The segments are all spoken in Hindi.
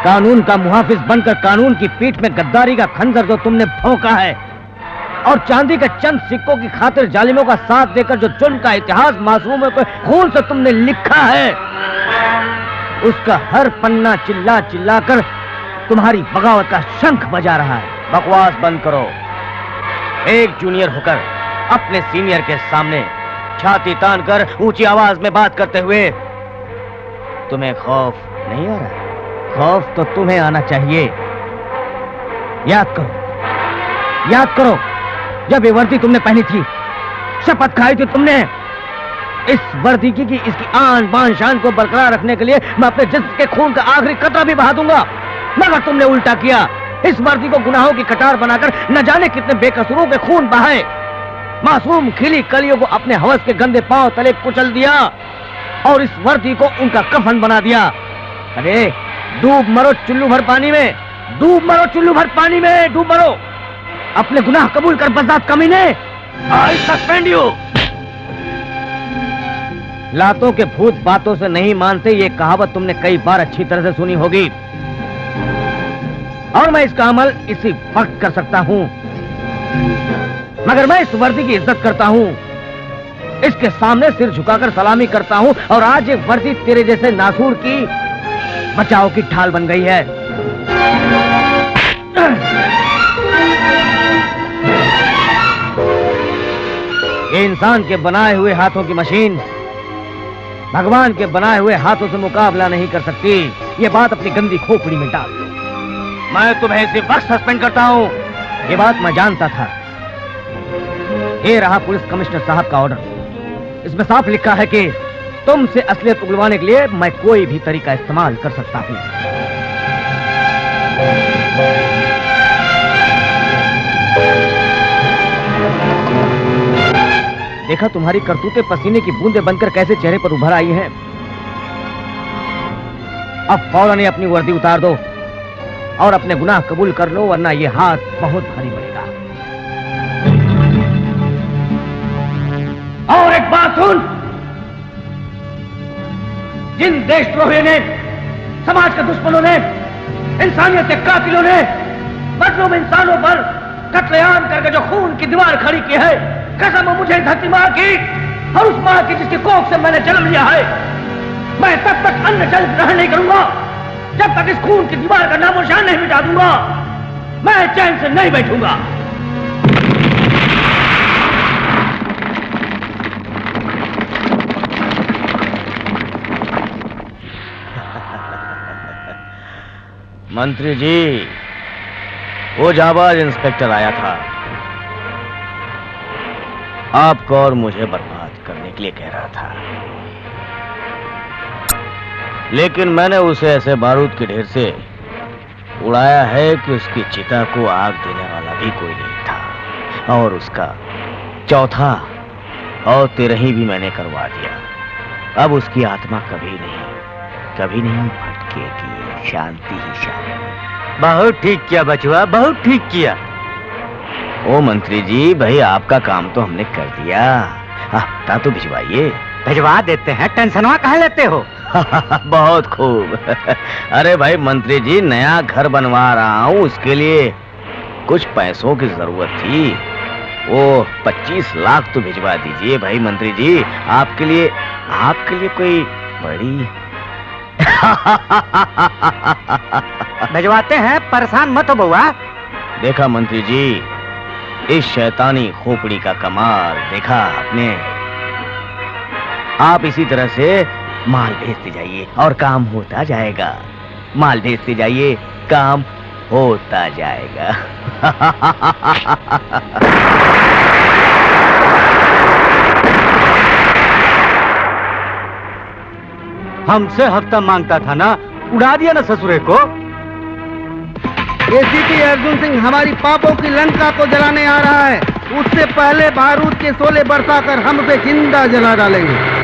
कानून का मुहाफिज बनकर कानून की पीठ में गद्दारी का खंजर जो तुमने भोंका है, और चांदी के चंद सिक्कों की खातिर जालिमों का साथ देकर जो जुल्म का इतिहास मासूमों के खून से तुमने लिखा है, उसका हर पन्ना चिल्ला चिल्ला कर तुम्हारी बगावत का शंख बजा रहा है। बकवास बंद करो। एक जूनियर होकर अपने सीनियर के सामने छाती तान कर ऊंची आवाज में बात करते हुए तुम्हें खौफ नहीं आ रहा? खौफ तो तुम्हें आना चाहिए। याद करो जब ये वर्दी तुमने पहनी थी, शपथ खाई थी तुमने इस वर्दी की कि इसकी आन बान शान को बरकरार रखने के लिए मैं अपने जिस्म के खून का आखिरी कतरा भी बहा दूंगा। मगर तुमने उल्टा किया, इस वर्दी को गुनाहों की कटार बनाकर न जाने कितने बेकसूरों के खून बहाए, मासूम खिली कलियों को अपने हवस के गंदे पांव तले कुचल दिया और इस वर्दी को उनका कफन बना दिया। अरे डूब मरो चुल्लू भर पानी में, डूब मरो चुल्लू भर पानी में, डूब मरो। अपने गुनाह कबूल कर बज़ात कमीने। आई सस्पेंड यू। लातों के भूत बातों से नहीं मानते, ये कहावत तुमने कई बार अच्छी तरह से सुनी होगी, और मैं इसका अमल इसी वक्त कर सकता हूं। मगर मैं इस वर्दी की इज्जत करता हूं, इसके सामने सिर झुकाकर सलामी करता हूं, और आज ये वर्दी तेरे जैसे नासूर की बचाव की ढाल बन गई है। ये इंसान के बनाए हुए हाथों की मशीन भगवान के बनाए हुए हाथों से मुकाबला नहीं कर सकती। ये बात अपनी गंदी खोपड़ी में डाल दो। मैं तुम्हें इसी वक्त सस्पेंड करता हूं। ये बात मैं जानता था। ये रहा पुलिस कमिश्नर साहब का ऑर्डर। इसमें साफ लिखा है कि तुमसे असलियत उगलवाने के लिए मैं कोई भी तरीका इस्तेमाल कर सकता हूं। देखा तुम्हारी करतूतें पसीने की बूंदें बनकर कैसे चेहरे पर उभर आई हैं। अब फौरन ही अपनी वर्दी उतार दो और अपने गुनाह कबूल कर लो, वरना ये हाथ बहुत भारी पड़ेगा। और एक बात सुन, जिन देशद्रोहियों ने, समाज के दुश्मनों ने, इंसानियत के कातिलों ने मजलूम इंसानों पर कत्लेआम करके जो खून की दीवार खड़ी की है, कसम मुझे धरती माँ की और उस माँ की जिसकी कोख से मैंने जन्म लिया है, मैं तब तक अन्न जल ग्रहण नहीं करूंगा जब तक इस खून की दीवार का नामोशान नहीं मिटा दूंगा। मैं चैन से नहीं बैठूंगा। मंत्री जी, वो जाबाज इंस्पेक्टर आया था, आपको और मुझे बर्बाद करने के लिए कह रहा था, लेकिन मैंने उसे ऐसे बारूद के ढेर से उड़ाया है कि उसकी चिता को आग देने वाला भी कोई नहीं था, और उसका चौथा और तेरही भी मैंने करवा दिया। अब उसकी आत्मा कभी नहीं भटकेगी, शांति ही शांति। बहुत ठीक किया बचुआ, बहुत ठीक किया। ओ मंत्री जी, भाई आपका काम तो हमने कर दिया, हफ्ता तो भिजवाइए। भिजवा देते हैं, टेंशनवा काहे लेते हो? बहुत खूब। अरे भाई मंत्री जी, नया घर बनवा रहा हूँ, उसके लिए कुछ पैसों की जरूरत थी। वो 25 लाख तो भिजवा दीजिए भाई मंत्री जी। आपके लिए कोई बड़ी भिजवाते हैं, परेशान मत हो बउआ। देखा मंत्री जी, इस शैतानी खोपड़ी का कमाल देखा आपने। आप इसी तरह से माल भेजते जाइए और काम होता जाएगा। माल भेजते जाइए, काम होता जाएगा। हमसे हफ्ता मांगता था ना, उड़ा दिया ना ससुरे को। एसीपी अर्जुन सिंह हमारी पापों की लंका को जलाने आ रहा है। उससे पहले बारूद के शोले बरसाकर हम उसे जिंदा जला डालेंगे।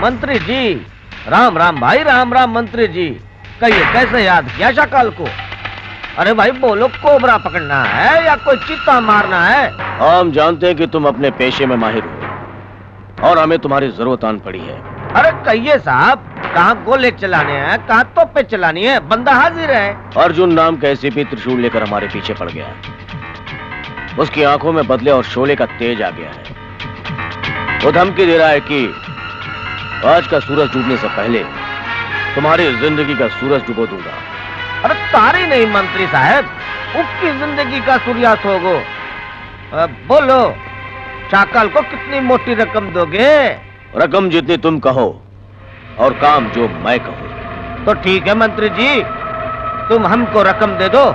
मंत्री जी, राम राम भाई, राम राम मंत्री जी। कहिए कैसे याद किया शाकाल को? अरे भाई बोलो, कोबरा पकड़ना है या कोई चीता मारना है? हम जानते हैं कि तुम अपने पेशे में माहिर हो और हमें तुम्हारी जरूरत आन पड़ी है। अरे कहिए साहब, कहाँ गोले चलाने हैं, कहाँ तोपे चलानी है, बंदा हाजिर है। अर्जुन नाम का एसीपी त्रिशूल लेकर हमारे पीछे पड़ गया है। उसकी आंखों में बदले और शोले का तेज आ गया है। वो धमकी दे रहा है कि आज का सूरज डूबने से पहले तुम्हारी जिंदगी का सूरज डुबो दूंगा। अरे तारी नहीं मंत्री साहब, उसकी जिंदगी का सूर्यास्त होगो। बोलो, शाकाल को कितनी मोटी रकम दोगे? रकम जितनी तुम कहो और काम जो मैं कहूं। तो ठीक है मंत्री जी, तुम हमको रकम दे दो,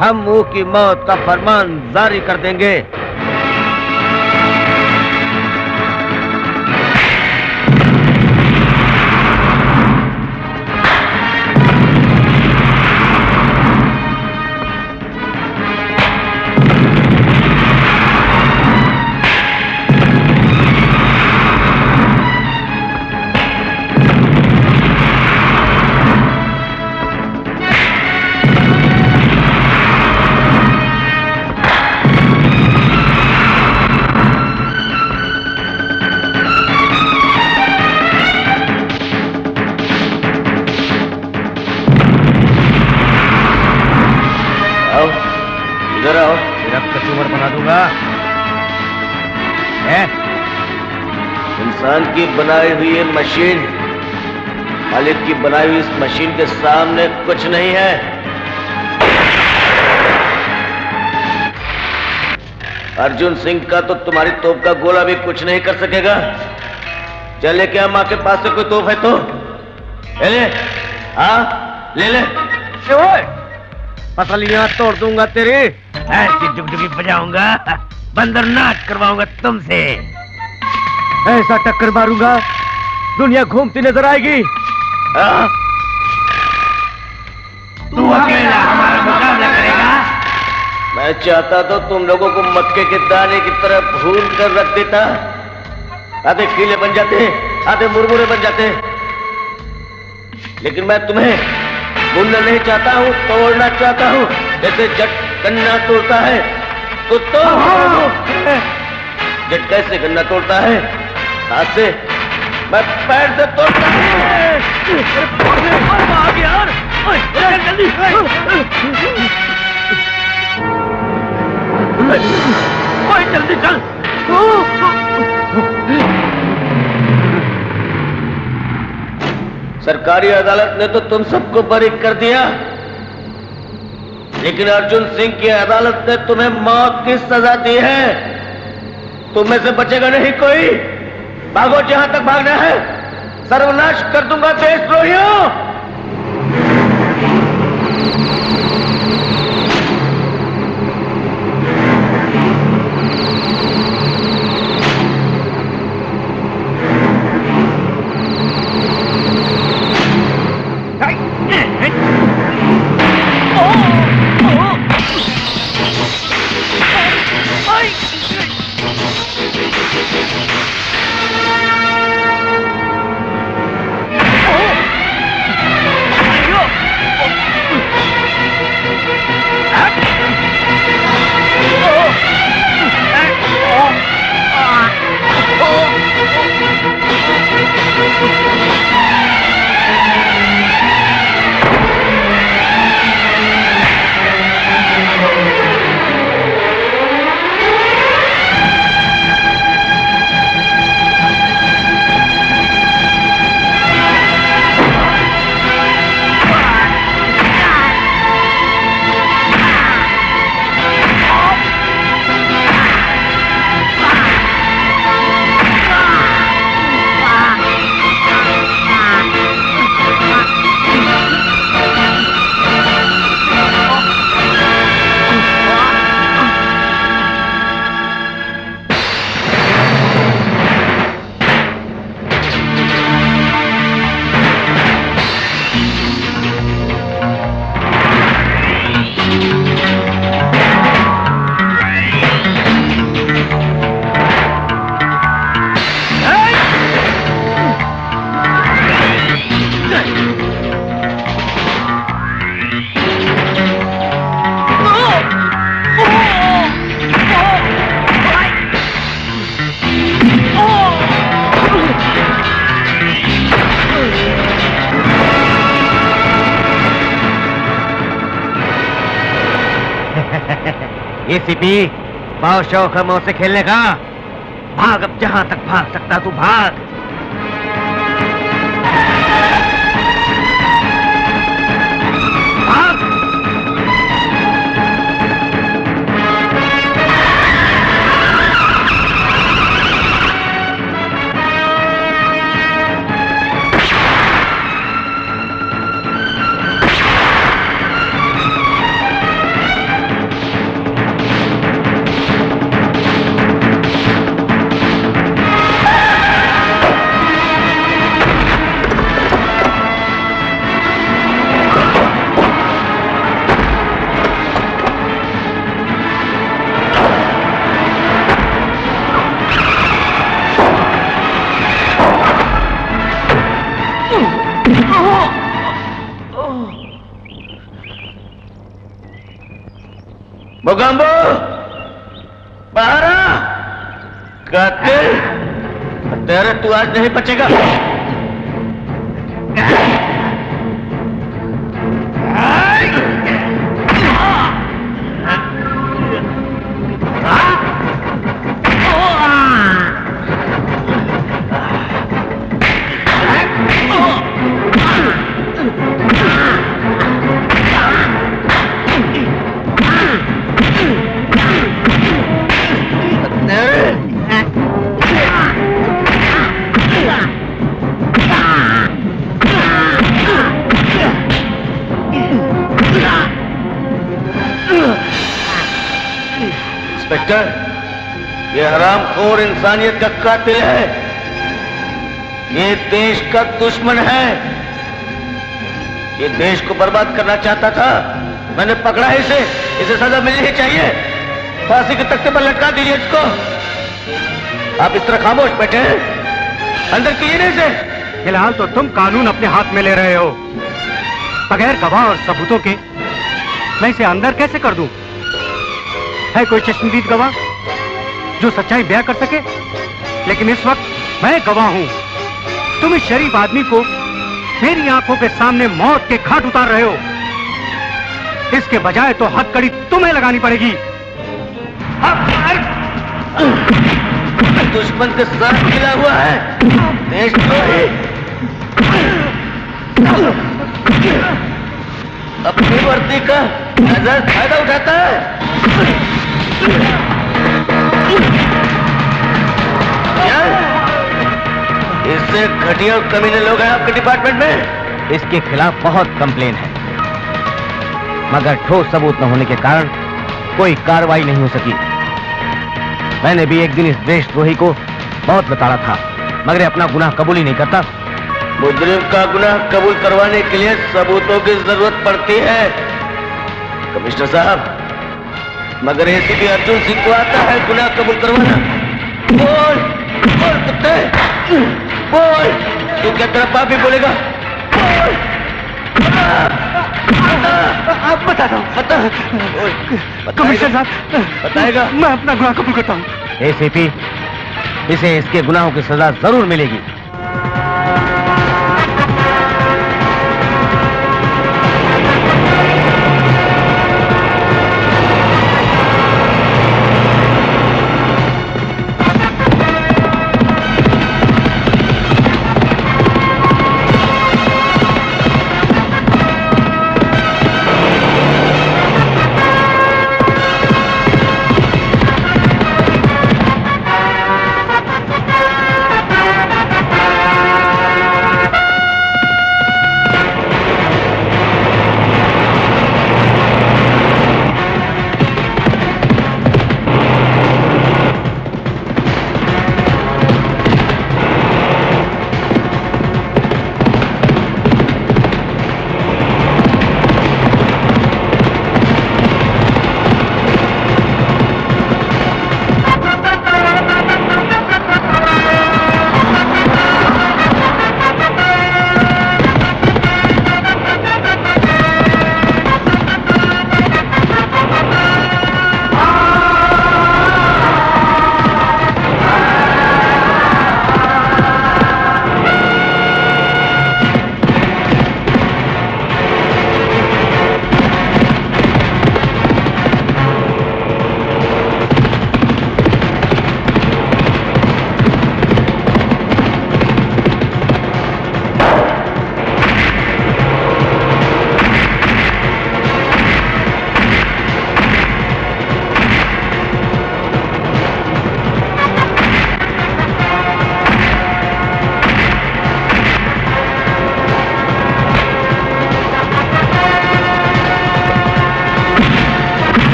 हम मुंह की मौत का फरमान जारी कर देंगे। इधर आओ। तेरा कचूमर बना दूंगा। इंसान की बनाई हुई ये मशीन खालिद की बनाई हुई इस मशीन के सामने कुछ नहीं है। अर्जुन सिंह का तो तुम्हारी तोप का गोला भी कुछ नहीं कर सकेगा। चले क्या माँ के पास से कोई तोप है तो ले ले। हाँ ले ले। पसलियां तोड़ दूंगा तेरी, ऐसी डुगडुगी बजाऊंगा, बंदर नाच करवाऊंगा तुमसे। ऐसा टक्कर मारूंगा दुनिया घूमती नजर आएगी। तू अकेला हमारा मुकाबला करेगा? मैं चाहता तो तुम लोगों को मक्के के दाने की तरह भून कर रख देता। आधे खीले बन जाते, आधे मुरमुरे बन जाते, लेकिन मैं तुम्हें भूनना नहीं चाहता हूँ, तोड़ना चाहता हूँ। जैसे जट गन्ना तोड़ता है तो जट कैसे गन्ना तोड़ता है? हाथ से, मैं पैर से तोड़ता हूँ। जल्दी चल। सरकारी अदालत ने तो तुम सबको बरी कर दिया, लेकिन अर्जुन सिंह की अदालत ने तुम्हें मौत की सजा दी है। तुम में से बचेगा नहीं कोई। भागो जहां तक भागना है, सर्वनाश कर दूंगा देशद्रोहियों। एसीपी, बहुत शौक है मुझसे खेलने का। भाग, अब जहां तक भाग सकता तू भाग। भाग। मोगैम्बो, बाहर आ। कातिल, तेरे तू आज नहीं बचेगा। इंस्पेक्टर, ये हरामखोर इंसानियत का कातिल है। ये देश का दुश्मन है। ये देश को बर्बाद करना चाहता था। मैंने पकड़ा है इसे। इसे सजा मिलनी चाहिए। फांसी के तख्ते पर लटका दीजिए इसको। आप इस तरह खामोश बैठे हैं, अंदर कीजिए नहीं इसे। फिलहाल तो तुम कानून अपने हाथ में ले रहे हो। बगैर गवाह और सबूतों के मैं इसे अंदर कैसे कर दूं? है कोई चश्मदीद गवाह जो सच्चाई बयां कर सके? लेकिन इस वक्त मैं गवाह हूं। तुम इस शरीफ आदमी को मेरी आंखों के सामने मौत के घाट उतार रहे हो। इसके बजाय तो हथकड़ी तुम्हें लगानी पड़ेगी। दुश्मन के साथ मिला हुआ है देशद्रोही। अपनी वर्दी का नजर फायदा उठाता है। क्या इससे घटिया और कमीने लोग हैं आपके डिपार्टमेंट में? इसके खिलाफ बहुत कंप्लेन है, मगर ठोस सबूत न होने के कारण कोई कार्रवाई नहीं हो सकी। मैंने भी एक दिन इस देशद्रोही को बहुत बताड़ा था, मगर ये अपना गुनाह कबूल ही नहीं करता। मुजरिम का गुनाह कबूल करवाने के लिए सबूतों की जरूरत पड़ती है कमिश्नर साहब, मगर एसीपी अर्जुन सिंह को आता है गुनाह कबूल करवाना। बोल बोल कुत्ते, बोल, तू क्या तेरा पाप भी बोलेगा? बोल, आप बता दो। कमिश्नर साहब, बताएगा? मैं अपना गुनाह कबूल करता हूँ। एसीपी, इसे इसके गुनाहों की सजा जरूर मिलेगी।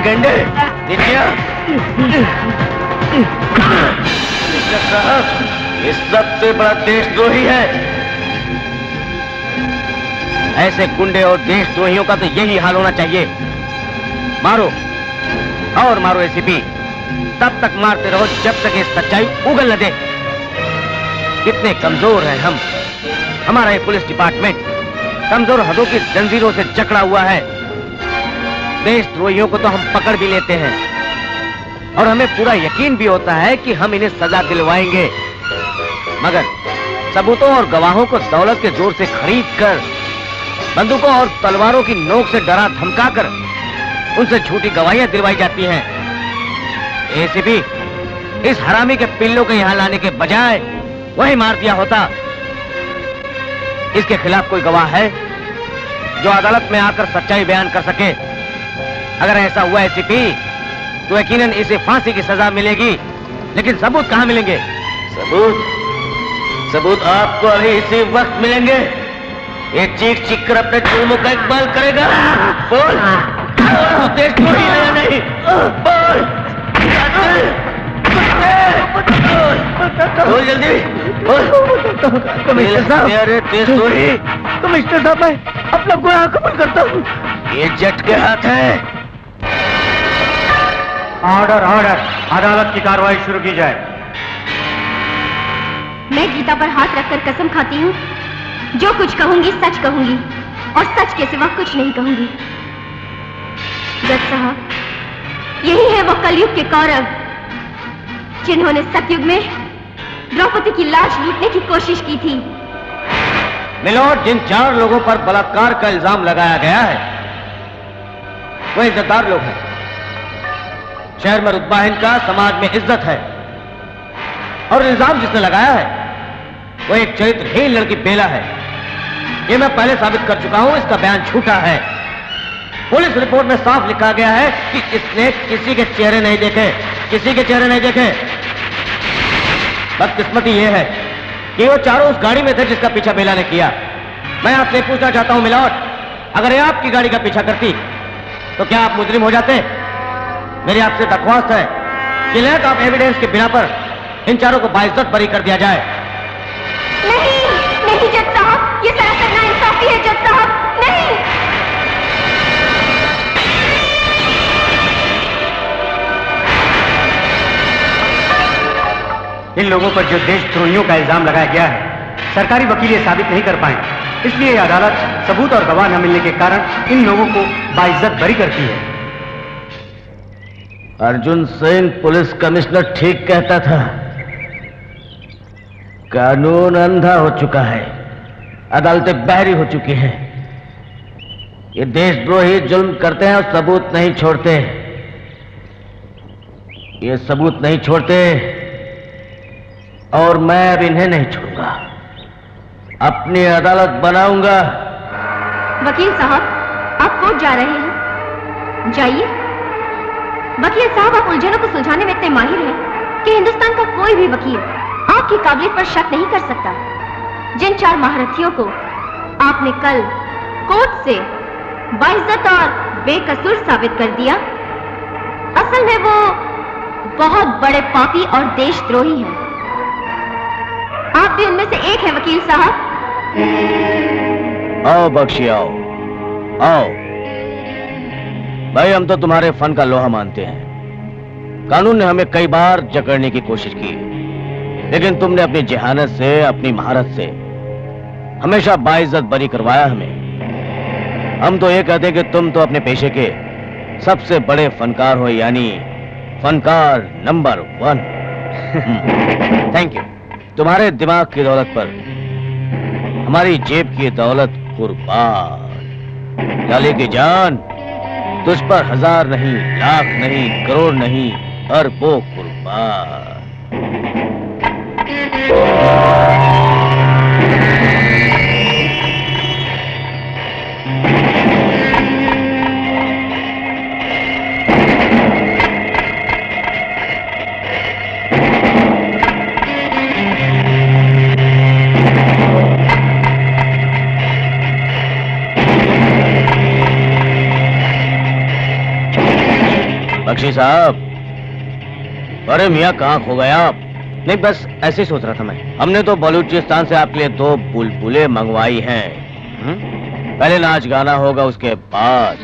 गंडे नीचे आ। मिस्टर साहब, ये सबसे बड़ा देशद्रोही है। ऐसे गुंडे और देशद्रोहियों का तो यही हाल होना चाहिए। मारो और मारो एसीपी, तब तक मारते रहो जब तक ये सच्चाई उगल न दे। कितने कमजोर हैं हम। हमारा ये पुलिस डिपार्टमेंट कमजोर हदों की जंजीरों से जकड़ा हुआ है। देशद्रोहियों को तो हम पकड़ भी लेते हैं और हमें पूरा यकीन भी होता है कि हम इन्हें सजा दिलवाएंगे, मगर सबूतों और गवाहों को दौलत के जोर से खरीद कर, बंदूकों और तलवारों की नोक से डरा धमकाकर उनसे झूठी गवाहियां दिलवाई जाती हैं। एसीपी, इस हरामी के पिल्लों को यहां लाने के बजाय वही मार दिया होता। इसके खिलाफ कोई गवाह है जो अदालत में आकर सच्चाई बयान कर सके? अगर ऐसा हुआ एसीपी, तो यकीनन इसे फांसी की सजा मिलेगी, लेकिन सबूत कहां मिलेंगे? सबूत आपको अभी इसी वक्त मिलेंगे। ये चीख चीख कर अपने जुर्मों का इकबाल करेगा। बोल, देशद्रोही है या नहीं? बोल जल्दी कमिश्नर साहब, अरे देशद्रोही। कमिश्नर साहब, मैं अपना गुनाह कबूल करता हूँ। ये जज के हाथ है। ऑर्डर ऑर्डर, अदालत की कार्रवाई शुरू की जाए। मैं गीता पर हाथ रखकर कसम खाती हूँ, जो कुछ कहूंगी सच कहूंगी और सच के सिवा कुछ नहीं कहूंगी। जज साहब, यही है वो कलयुग के कौरव जिन्होंने सतयुग में द्रौपदी की लाश लूटने की कोशिश की थी। मिलोड, जिन 4 लोगों पर बलात्कार का इल्जाम लगाया गया है वो इज्जतदार लोग हैं। शहर में रुतबा इनका, समाज में इज्जत है, और इल्जाम जिसने लगाया है वो एक चरित्रहीन लड़की बेला है। ये मैं पहले साबित कर चुका हूं, इसका बयान झूठा है। पुलिस रिपोर्ट में साफ लिखा गया है कि इसने किसी के चेहरे नहीं देखे, किसी के चेहरे नहीं देखे। बदकिस्मती ये है कि वो चारों उस गाड़ी में थे जिसका पीछा बेला ने किया। मैं आपसे पूछना चाहता हूं मिलोड, अगर ये आपकी गाड़ी का पीछा करती तो क्या आप मुजरिम हो जाते? मेरी आपसे दरख्वास्त है कि लैक ऑफ एविडेंस के बिना पर इन चारों को बाइज्जत बरी कर दिया जाए। नहीं नहीं जज साहब, ये सरासर नाइंसाफी है जज साहब, नहीं। इन लोगों पर जो देशद्रोहियों का इल्जाम लगाया गया है, सरकारी वकील ये साबित नहीं कर पाए, इसलिए अदालत सबूत और गवाह न मिलने के कारण इन लोगों को बाइज्जत बरी करती है। अर्जुन सिंह पुलिस कमिश्नर ठीक कहता था, कानून अंधा हो चुका है, अदालतें बहरी हो चुकी हैं। ये देशद्रोही जुल्म करते हैं और सबूत नहीं छोड़ते। ये सबूत नहीं छोड़ते और मैं अब इन्हें नहीं छोड़ूंगा, अपनी अदालत बनाऊंगा। वकील साहब, आप कोर्ट जा रहे हैं, जाइए। वकील साहब, आप उलझनों को सुलझाने में इतने माहिर हैं कि हिंदुस्तान का कोई भी वकील आपकी काबिलियत पर शक नहीं कर सकता। जिन 4 महारथियों को आपने कल कोर्ट से बाइज्जत और बेकसूर साबित कर दिया, असल में वो बहुत बड़े पापी और देशद्रोही हैं। आप भी उनमें से एक हैं वकील साहब। आओ बख्शी, आओ आओ। भाई, हम तो तुम्हारे फन का लोहा मानते हैं। कानून ने हमें कई बार जकड़ने की कोशिश की, लेकिन तुमने अपनी जहानत से, अपनी महारत से हमेशा बाइज्जत बरी करवाया हमें। हम तो ये कहते कि तुम तो अपने पेशे के सबसे बड़े फनकार हो, यानी फनकार नंबर 1। Thank you. तुम्हारे दिमाग की दौलत पर हमारी जेब की दौलत कुर्बान। लाली की जान, तुझ पर 1000 नहीं, लाख नहीं, करोड़ नहीं, अरबों कुर्बान। बख्शी साहब, अरे मियाँ कहाँ खो गए आप? नहीं बस ऐसे ही सोच रहा था मैं। हमने तो बलूचिस्तान से आपके लिए 2 बुलबुलें मंगवाई हैं। पहले नाच गाना होगा, उसके बाद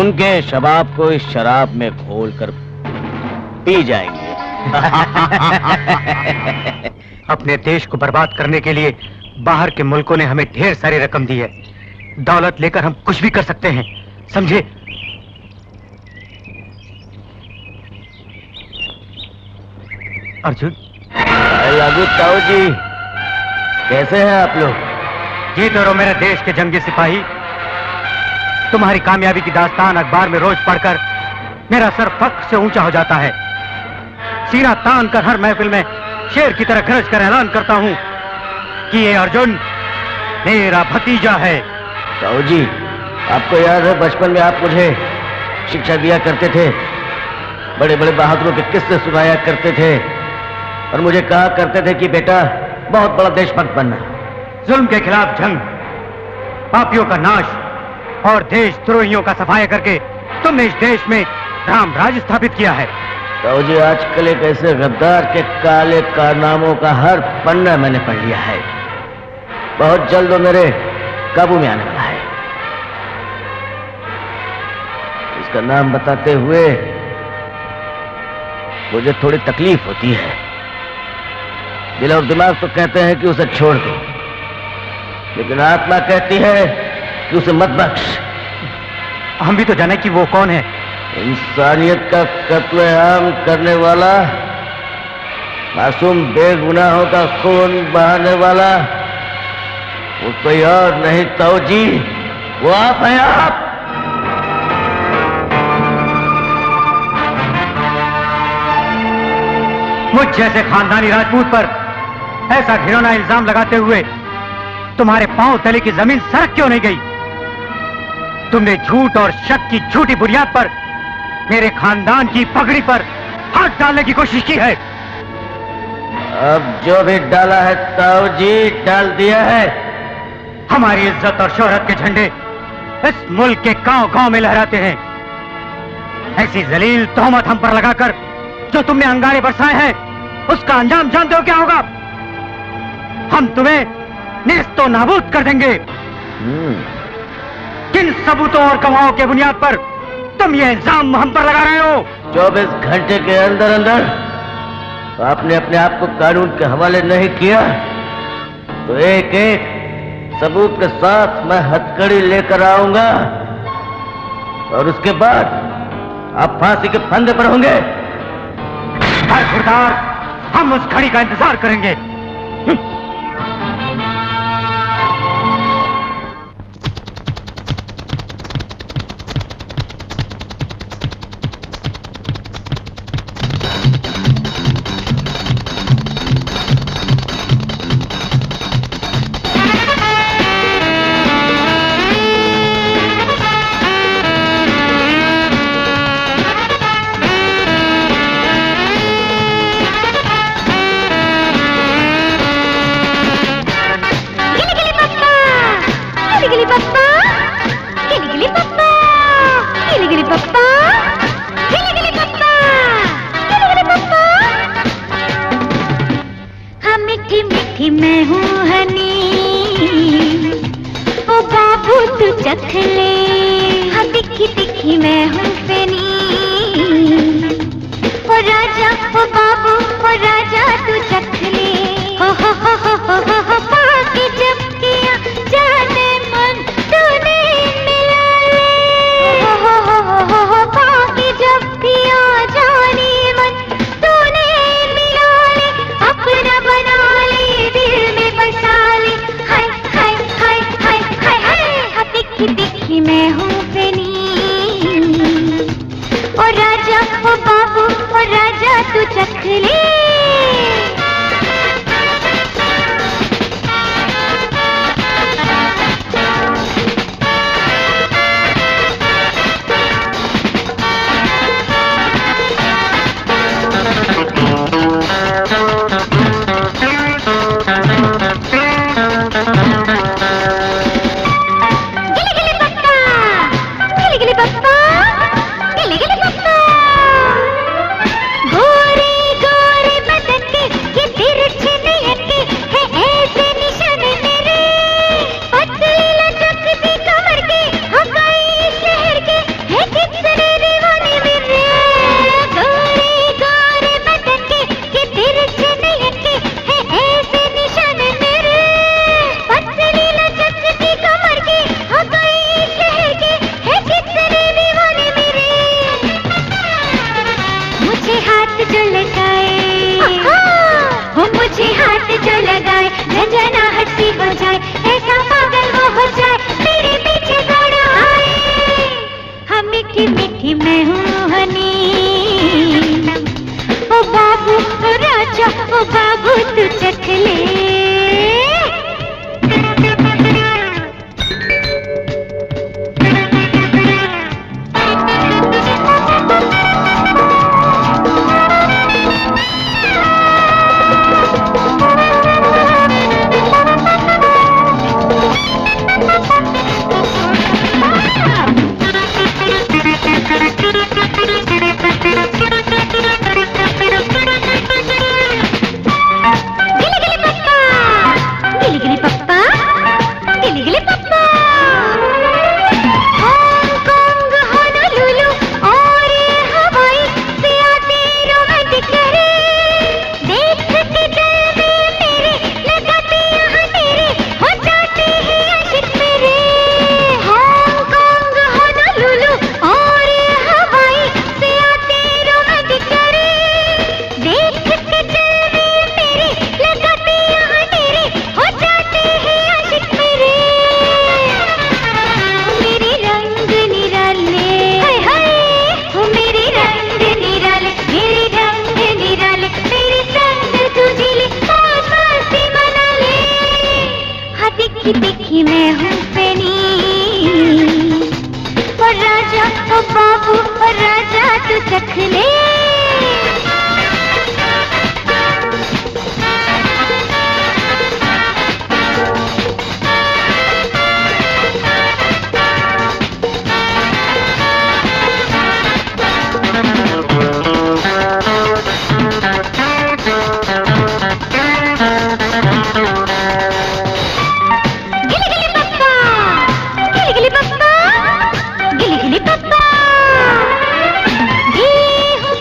उनके शबाब को इस शराब में घोल कर पी जाएंगे। अपने देश को बर्बाद करने के लिए बाहर के मुल्कों ने हमें ढेर सारी रकम दी है। दौलत लेकर हम कुछ भी कर सकते हैं, समझे? अर्जुन, लागू ताऊ जी, कैसे हैं आप लोग? जीत और मेरे देश के जंगी सिपाही। तुम्हारी कामयाबी की दास्तान अखबार में रोज पढ़कर मेरा सर फख्र से ऊंचा हो जाता है। सीना तान कर हर महफिल में शेर की तरह गरज कर ऐलान करता हूं कि ये अर्जुन मेरा भतीजा है। ताऊ जी, आपको याद है बचपन में आप मुझे शिक्षा दिया करते थे, बड़े बड़े बहादुरों के किस्से सुनाया करते थे और मुझे कहा करते थे कि बेटा बहुत बड़ा देशभक्त बनना। जुल्म के खिलाफ जंग, पापियों का नाश और देशद्रोहियों का सफाया करके तुमने इस देश में राम राज स्थापित किया है। ताऊ जी, आजकल एक ऐसे गद्दार के काले कारनामों का हर पन्ना मैंने पढ़ लिया है। बहुत जल्द वो मेरे काबू में आने वाला है। इसका नाम बताते हुए मुझे थोड़ी तकलीफ होती है। दिल और दिमाग तो कहते हैं कि उसे छोड़ दो, लेकिन आत्मा कहती है कि उसे मत बख्श। हम भी तो जाने कि वो कौन है। इंसानियत का कत्ल आम करने वाला, मासूम बेगुनाहों का खून बहाने वाला, वो कोई और नहीं ताऊ जी, वो आप हैं। आप मुझ जैसे खानदानी राजपूत पर ऐसा घिनौना इल्जाम लगाते हुए तुम्हारे पांव तले की जमीन सरक क्यों नहीं गई? तुमने झूठ और शक की झूठी बुनियाद पर मेरे खानदान की पगड़ी पर हाथ डालने की कोशिश की है। अब जो भी डाला है ताऊ जी, डाल दिया है। हमारी इज्जत और शोहरत के झंडे इस मुल्क के गांव-गांव में लहराते हैं। ऐसी जलील तोहमत हम पर लगाकर जो तुमने अंगारे बरसाए हैं, उसका अंजाम जानते हो क्या होगा? हम तुम्हें नेस्तो नाबूद कर देंगे। किन सबूतों और गवाहों के बुनियाद पर तुम ये इल्जाम हम पर लगा रहे हो? 24 घंटे के अंदर अंदर आपने अपने आप को कानून के हवाले नहीं किया तो एक एक सबूत के साथ मैं हथकड़ी लेकर आऊंगा और उसके बाद आप फांसी के फंदे पर होंगे। हर खुरदार, हम उस घड़ी का इंतजार करेंगे। मैं हूँ हनी, ओ बाबू तू चख ले। हाँ तिखी तिखी मैं हूँ फनी, ओ राजा ओ बाबू ओ राजा तू चख ले। हो पाके जब किया जाने मन तूने मिला ले। हो पाके जब किया जाने मन तूने मिला ले। अपना बना ले, दिल में बसा ले। हाय हाय हाय हाय हाय हाय। हाँ तिखी तिखी मैं हूँ हनी। ओ बाबू ओ राजा ओ बाबू तू चख ले। देखी मैं हूँ फनी। और राजा ओ बाबू और राजा तू चख ले। गिली गिली पप्पा, ये हूँ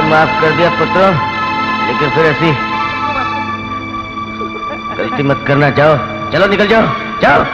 माफ कर दिया पुत्र, लेकिन फिर ऐसी गलती मत करना। जाओ चलो, निकल जाओ, जाओ।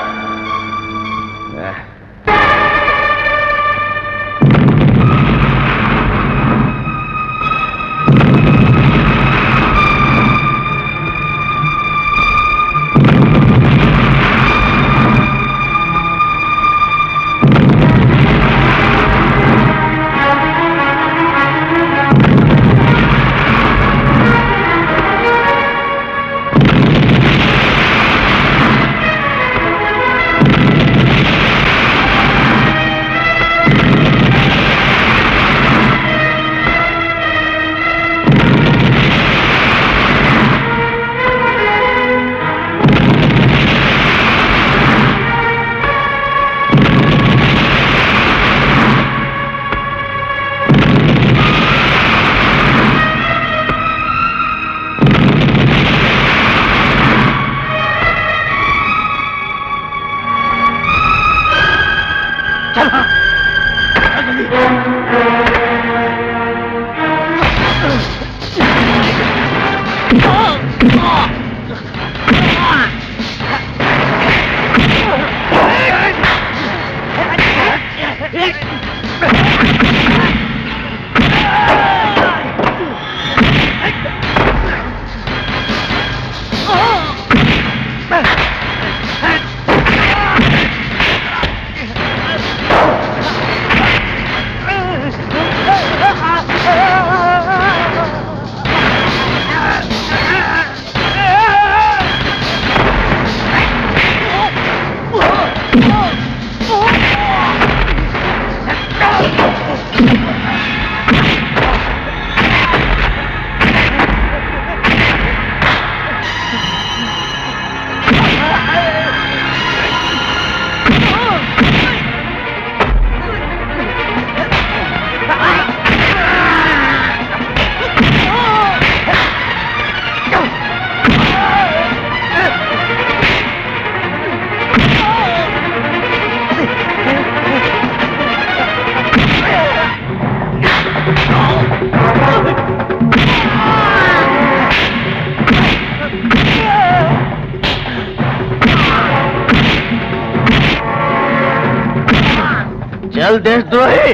चल देशद्रोही,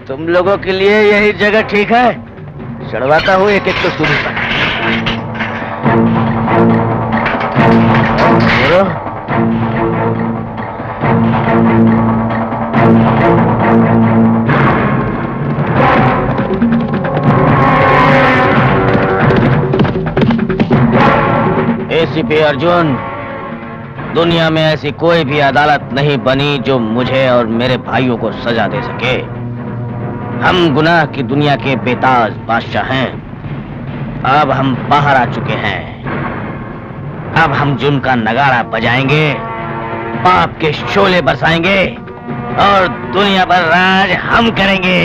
तुम लोगों के लिए यही जगह ठीक है। चढ़वाता हूँ एक एक तो सुनी पर। एसीपी अर्जुन, दुनिया में ऐसी कोई भी अदालत नहीं बनी जो मुझे और मेरे भाइयों को सजा दे सके। हम गुनाह की दुनिया के बेताज बादशाह हैं। अब हम बाहर आ चुके हैं। अब हम जुर्म का नगाड़ा बजाएंगे, पाप के शोले बरसाएंगे और दुनिया पर राज हम करेंगे।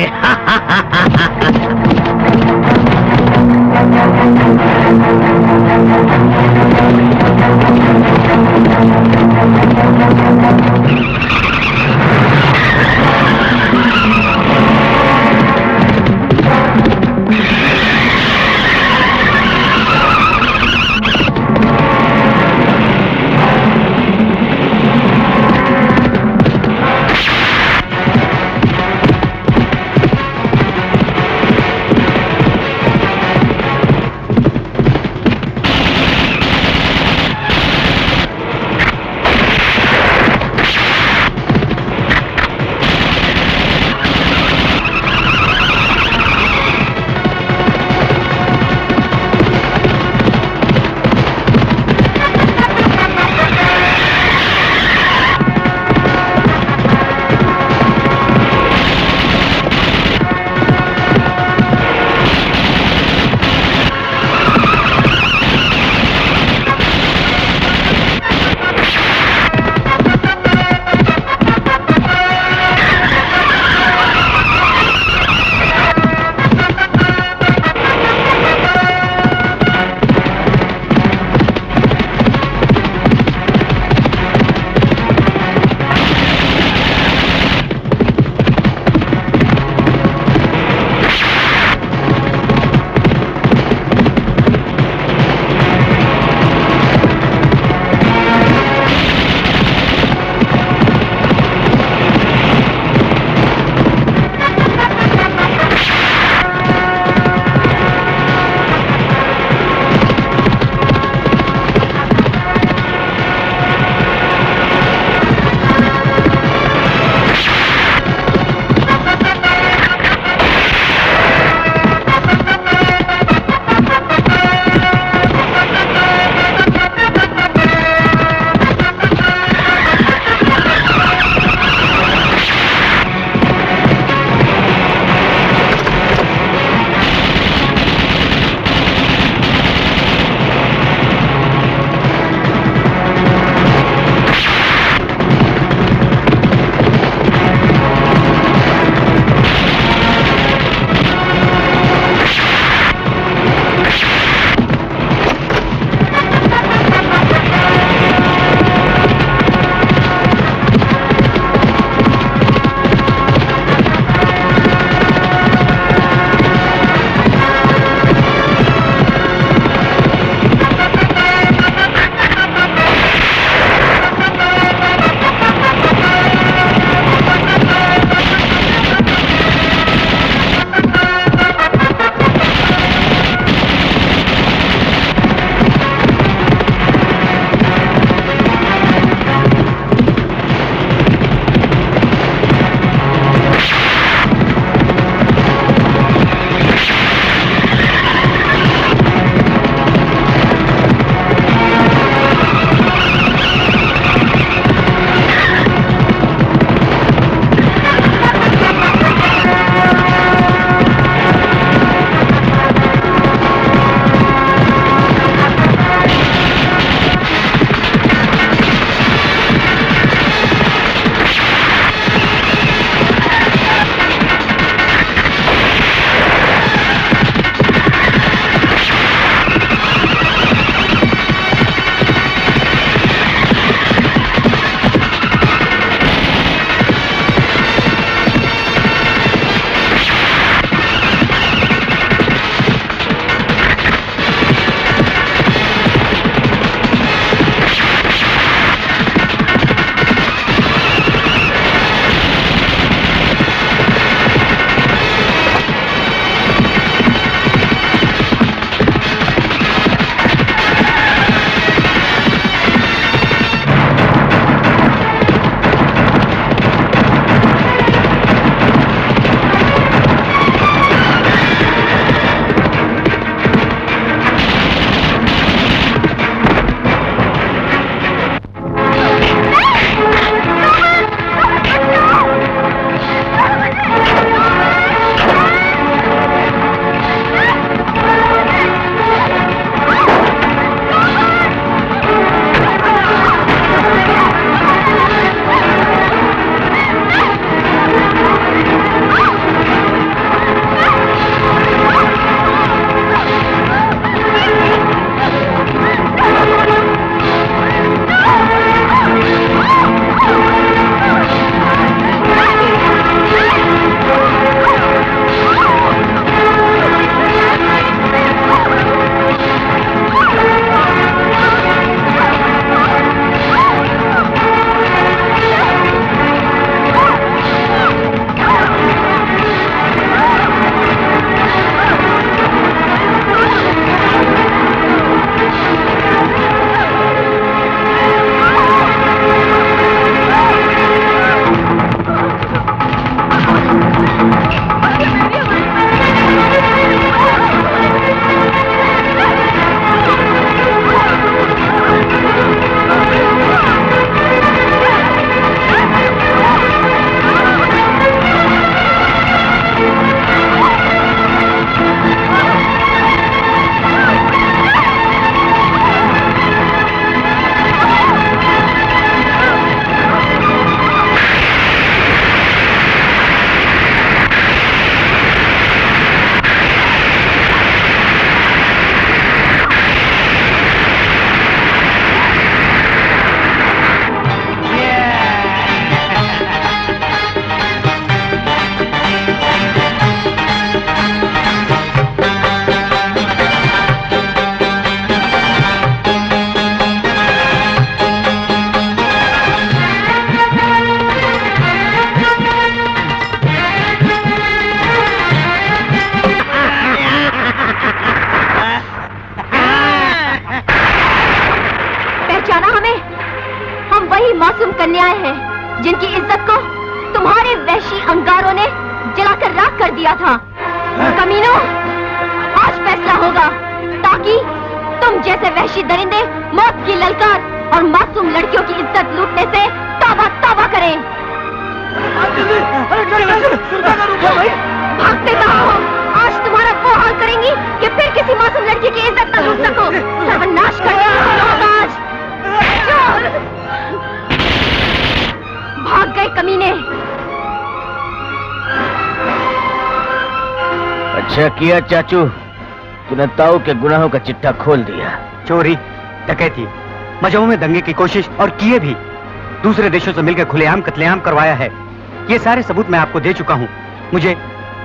किया था। कमीनों, आज फैसला होगा ताकि तुम जैसे वहशी दरिंदे मौत की ललकार और मासूम लड़कियों की इज्जत लूटने से तौबा तौबा करें। भागते कहाँ हो? आज तुम्हारा वो हाल करेंगी कि फिर किसी मासूम लड़की की इज्जत न लूट सको। सर्वनाश कर दिया आज। भाग गए कमीने। अच्छा किया चाचू, तूने ताऊ के गुनाहों का चिट्ठा खोल दिया। चोरी, डकैती, मजहबों में दंगे की कोशिश और किए भी, दूसरे देशों से मिलकर खुलेआम कत्लेआम करवाया है। ये सारे सबूत मैं आपको दे चुका हूँ। मुझे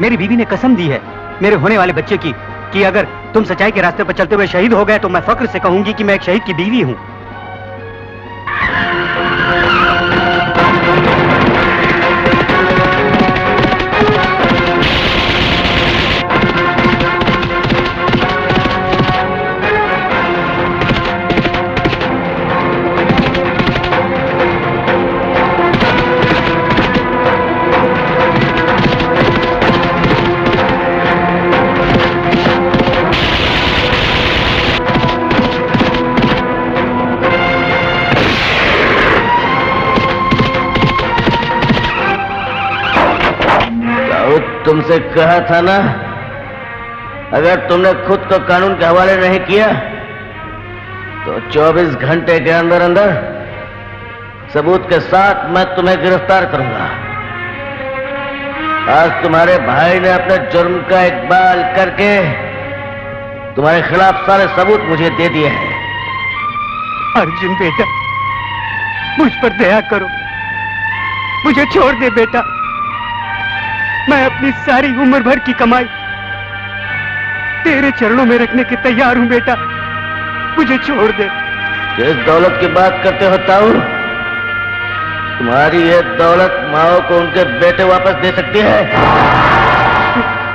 मेरी बीवी ने कसम दी है मेरे होने वाले बच्चे की कि अगर तुम सच्चाई के रास्ते पर चलते हुए शहीद हो गए तो मैं फक्र से कहूंगी कि मैं एक शहीद की बीवी हूँ। तुमसे कहा था ना, अगर तुमने खुद को कानून के हवाले नहीं किया तो 24 घंटे के अंदर अंदर सबूत के साथ मैं तुम्हें गिरफ्तार करूंगा। आज तुम्हारे भाई ने अपने जुर्म का इकबाल करके तुम्हारे खिलाफ सारे सबूत मुझे दे दिए हैं। अर्जुन बेटा, मुझ पर दया करो, मुझे छोड़ दे बेटा। मैं अपनी सारी उम्र भर की कमाई तेरे चरणों में रखने के तैयार हूं बेटा, मुझे छोड़ दे। किस दौलत की बात करते हो ताऊ? तुम्हारी ये दौलत माओ को उनके बेटे वापस दे सकती है।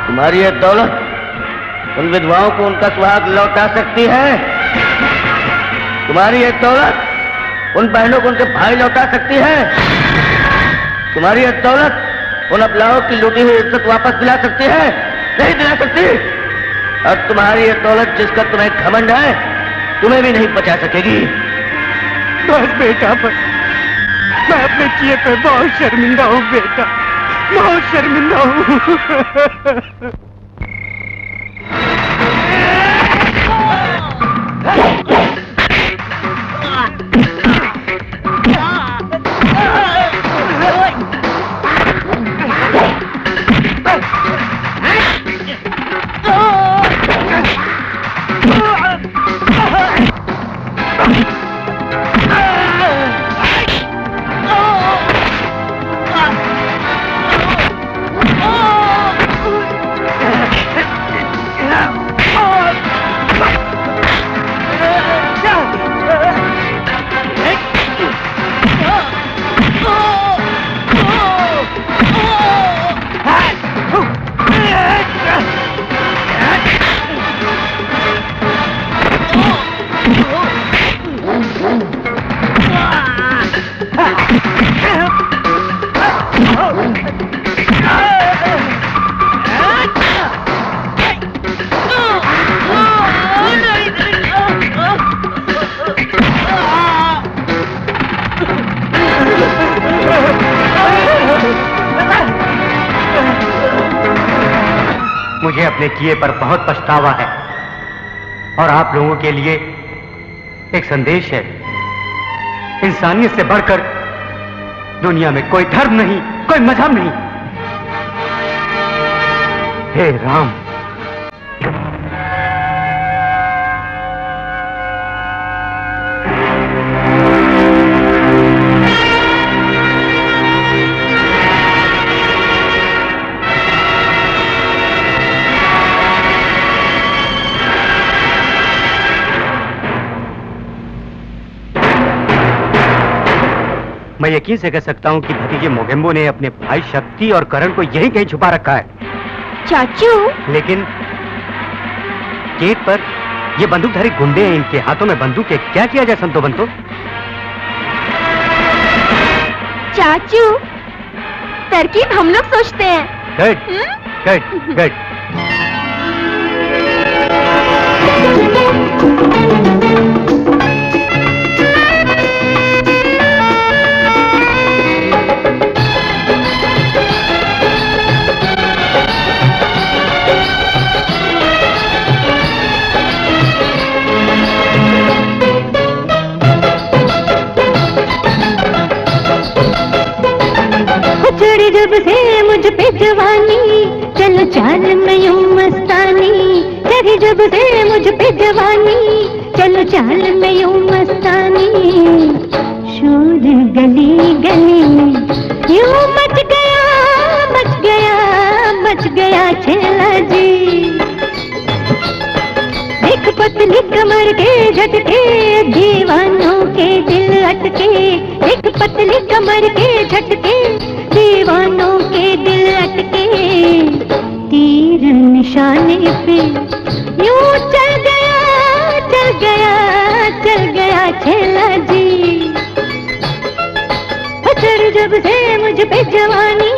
तुम्हारी ये दौलत उन विधवाओं को उनका सुहाग लौटा सकती है। तुम्हारी ये दौलत उन बहनों को उनके भाई लौटा सकती है। तुम्हारी ये दौलत उन अपलाओं की लूटी हुई इज्जत वापस दिला सकती है? नहीं दिला सकती। और तुम्हारी ये दौलत जिसका तुम्हें घमंड है, तुम्हें भी नहीं बचा सकेगी। बस बेटा बस, मैं अपने किए पे बहुत शर्मिंदा हूँ बेटा, बहुत शर्मिंदा हूँ। मुझे अपने किए पर बहुत पछतावा है और आप लोगों के लिए एक संदेश है। इंसानियत से बढ़कर दुनिया में कोई धर्म नहीं, कोई मजहब नहीं। हे राम, मैं यकीन से कह सकता हूँ कि भतीजे मोगेम्बो ने अपने भाई शक्ति और करण को यहीं कहीं छुपा रखा है। चाचू, लेकिन गेट पर ये बंदूकधारी गुंडे हैं, इनके हाथों में बंदूक है, क्या किया जाए संतो बंतो? चाचू, तरकीब हम लोग सोचते हैं। Good, good. चढ़ी जब से मुझ पे जवानी, चलो चाल में यूं मस्तानी। चढ़ी जब से मुझ पे जवानी, चलो चाल में यूं मस्तानी। शोर गली गली में यूं मच गया, मच गया, मच गया छेला जी। देख पतली कमर के झटके, दीवानों के दिल अटके। एक पतली कमर के झटके, दीवानों के दिल अटके। तीर निशाने पे यूं चल गया, चल गया, चल गया छेला जी। चढ़ जब से मुझ पे जवानी।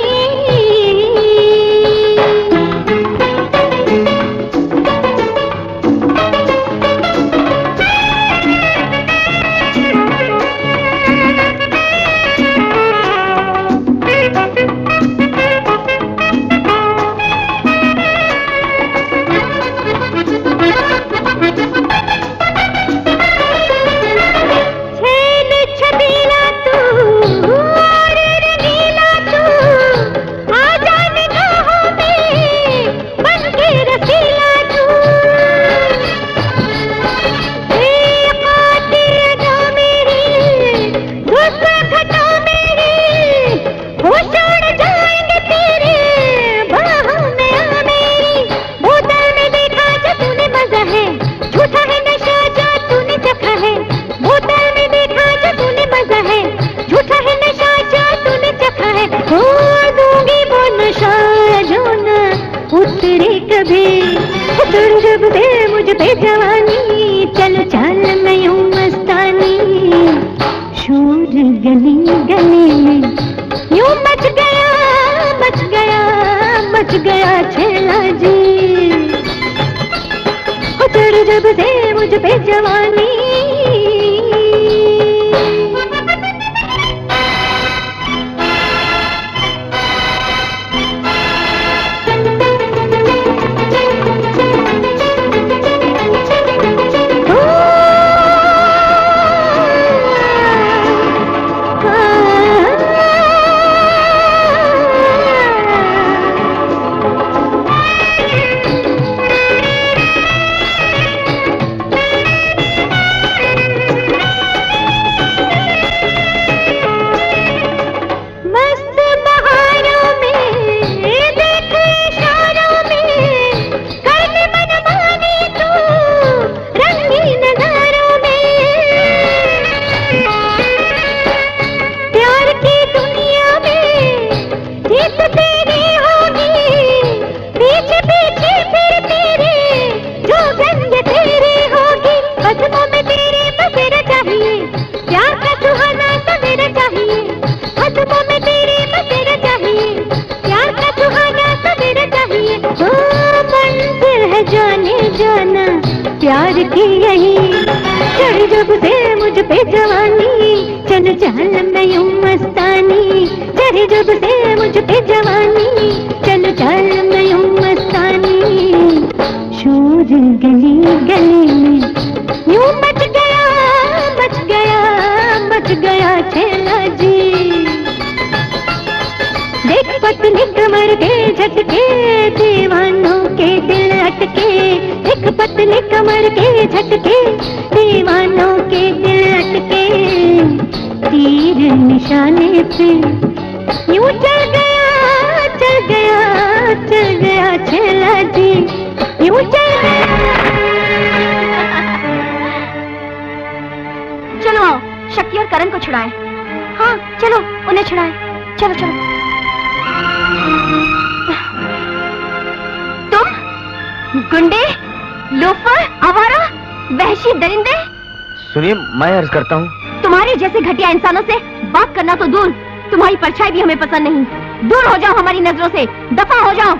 मैं अर्ज करता हूँ, तुम्हारे जैसे घटिया इंसानों से बात करना तो दूर, तुम्हारी परछाई भी हमें पसंद नहीं। दूर हो जाओ हमारी नजरों से, दफा हो जाओ।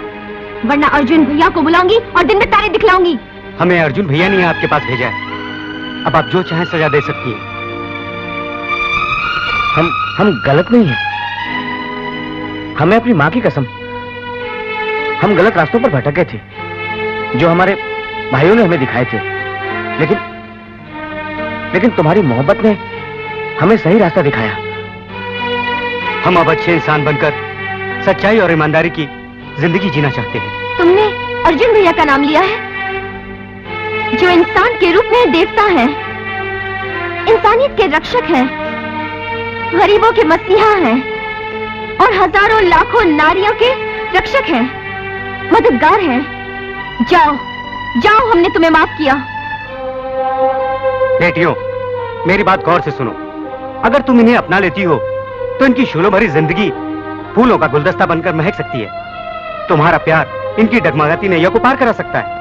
वरना अर्जुन भैया को बुलाऊंगी और दिन में तारे दिखलाऊंगी। हमें अर्जुन भैया ने आपके पास भेजा है। अब आप जो चाहें सजा दे सकती हैं। हम गलत नहीं हैं। हमें अपनी माँ की कसम, हम गलत रास्तों पर भटके थे जो हमारे भाइयों ने हमें दिखाए थे, लेकिन तुम्हारी मोहब्बत ने हमें सही रास्ता दिखाया। हम अब अच्छे इंसान बनकर सच्चाई और ईमानदारी की जिंदगी जीना चाहते हैं। तुमने अर्जुन भैया का नाम लिया है, जो इंसान के रूप में देवता हैं, इंसानियत के रक्षक हैं, गरीबों के मसीहा हैं और हजारों लाखों नारियों के रक्षक हैं, मददगार हैं। जाओ जाओ, हमने तुम्हें माफ किया। बेटियों, मेरी बात गौर से सुनो। अगर तुम इन्हें अपना लेती हो तो इनकी शूलों भरी जिंदगी फूलों का गुलदस्ता बनकर महक सकती है। तुम्हारा प्यार इनकी डगमगाती नैया को पार करा सकता है।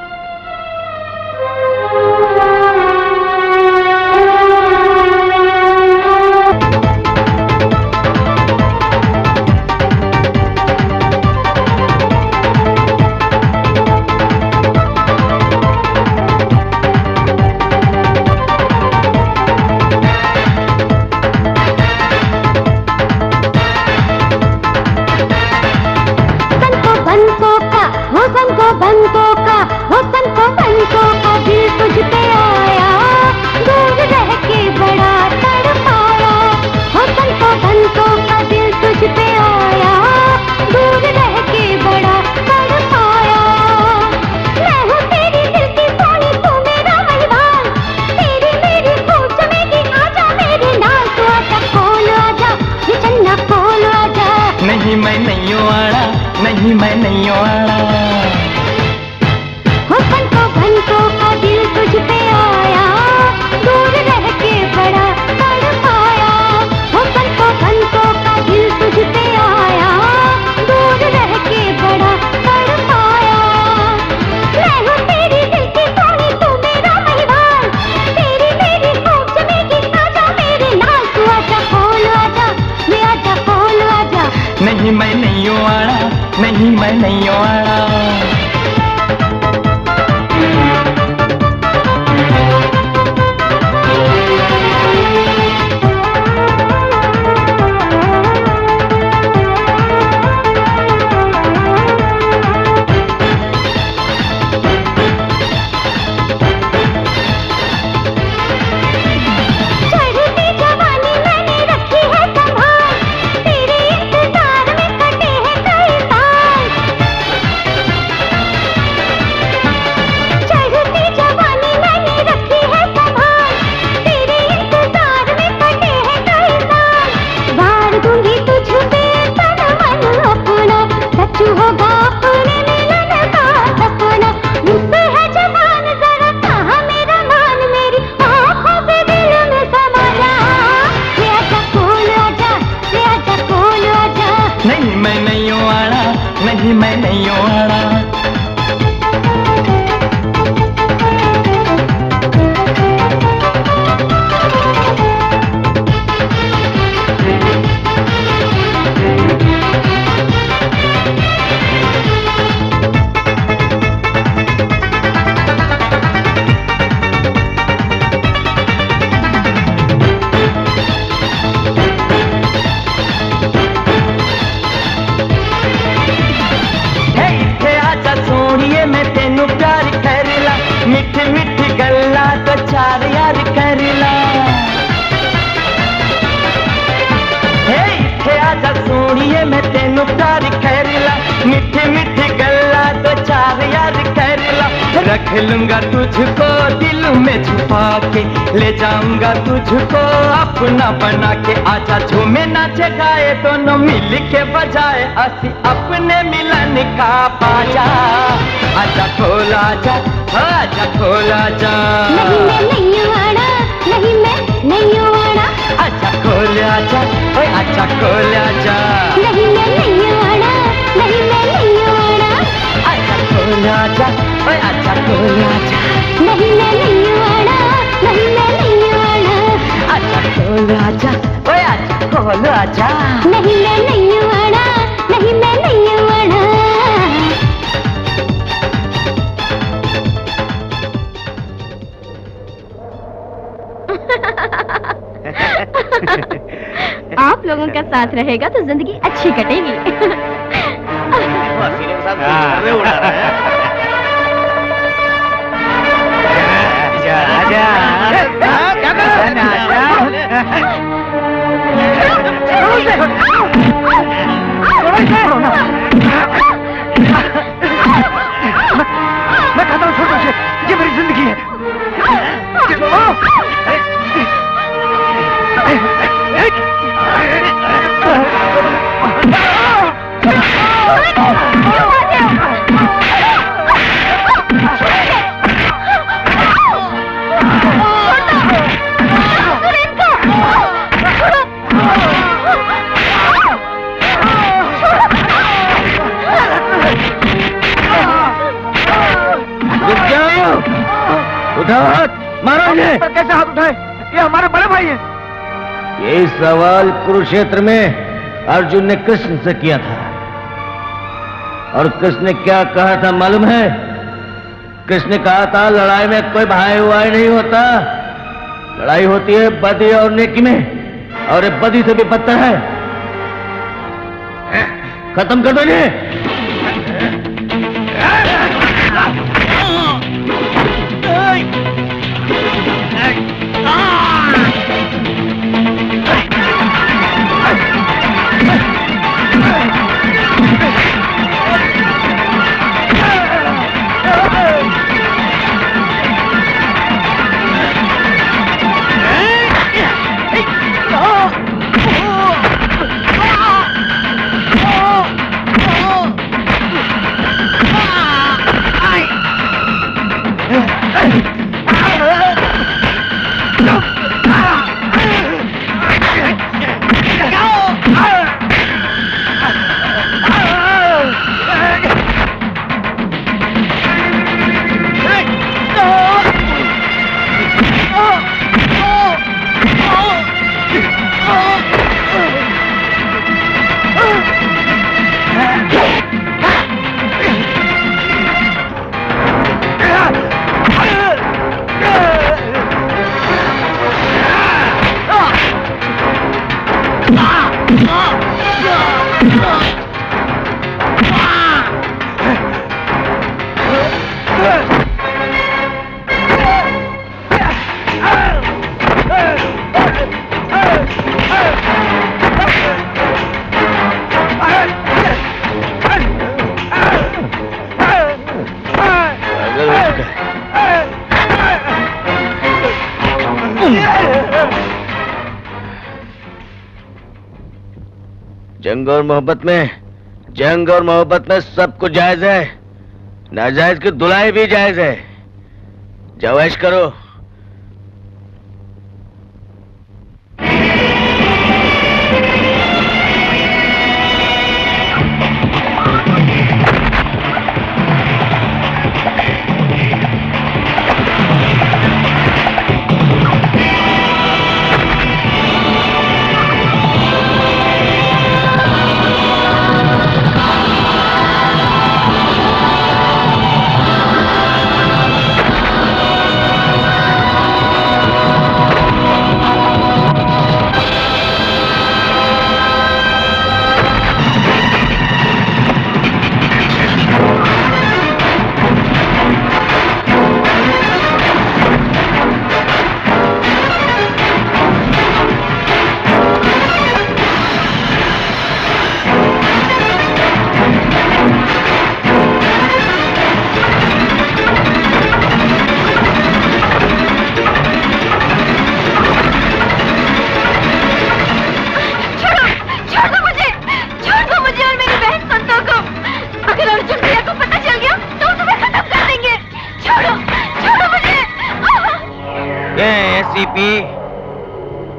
रख लूंगा तुझको दिल में छुपा के, ले जाऊंगा तुझको अपना बना के। आजा झूमे नाचे गाए दोनों मिल के बजाए, असी अपने मिलन का बाजा। आजा खोला जा, आजा खोला जा। नहीं मैं नहीं आना, नहीं मैं नहीं आना। आजा खोला जा, ओए आजा खोला जा। नहीं मैं नहीं आना, नहीं मैं नहीं आना। आजा खोला जा, ओए आजा खोला जा। नहीं मैं नहीं आना, नहीं मैं नहीं आना। आजा खोला जा, ओए आजा खोला जा। नहीं मैं नहीं आना, नहीं मैं नहीं आना। साथ रहेगा तो जिंदगी अच्छी कटेगी। मैं कहता हूँ छोटू से, ये मेरी जिंदगी है। मारो इन्हें। पर कैसे हाथ उठाए? ये हमारे बड़े भाई हैं। यही सवाल कुरुक्षेत्र में अर्जुन ने कृष्ण से किया था, और कृष्ण ने क्या कहा था मालूम है? कृष्ण ने कहा था लड़ाई में कोई भाई वाई नहीं होता, लड़ाई होती है बदी और नेकी में, और ये बदी से भी बदतर है। खत्म कर दो इन्हें। जंग और मोहब्बत में सब कुछ जायज है, नाजायज की धुलाई भी जायज है। जाओ ऐश करो।